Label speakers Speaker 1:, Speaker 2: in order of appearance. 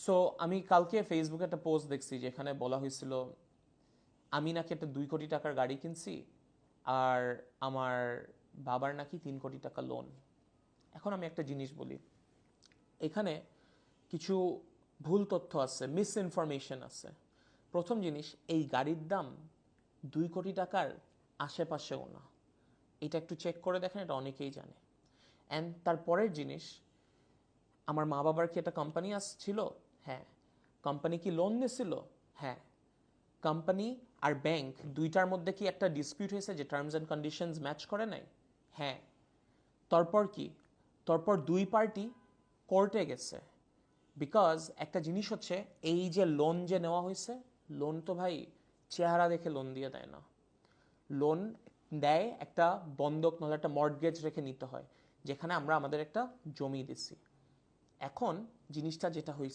Speaker 1: So আমি কালকে ফেসবুকে একটা পোস্ট দেখছি যেখানে বলা হয়েছিল আমি নাকি একটা 2 কোটি টাকার গাড়ি কিনছি আর আমার বাবার নাকি 3 কোটি টাকা লোন। এখন আমি একটা জিনিস বলি, এখানে কিছু ভুল তথ্য আছে, মিস ইনফরমেশন আছে। প্রথম জিনিস, এই গাড়ির দাম 2 কোটি টাকার আশেপাশেও না। এটা একটু চেক করে দেখেন, এটা অনেকেই জানে। অ্যান্ড তারপরের জিনিস, আমার মা বাবার কি একটা কোম্পানি ছিল? হ্যাঁ। কোম্পানি কি লোন নিয়েছিল? হ্যাঁ। কোম্পানি আর ব্যাংক দুইটার মধ্যে কি একটা ডিসপিউট হয়েছে যে টার্মস অ্যান্ড কন্ডিশনস ম্যাচ করে নাই? হ্যাঁ। তারপর কি? তারপর দুই পার্টি কোর্টে গেছে। বিকজ একটা জিনিস হচ্ছে, এই যে লোন যে নেওয়া হয়েছে, লোন তো ভাই চেহারা দেখে লোন দিয়ে দেয় না। লোন দেয় একটা বন্ধক, নাহলে একটা মর্টগেজ রেখে নিতে হয়, যেখানে আমরা আমাদের একটা জমি দিছি। এখন জিনিসটা যেটা হয়েছে,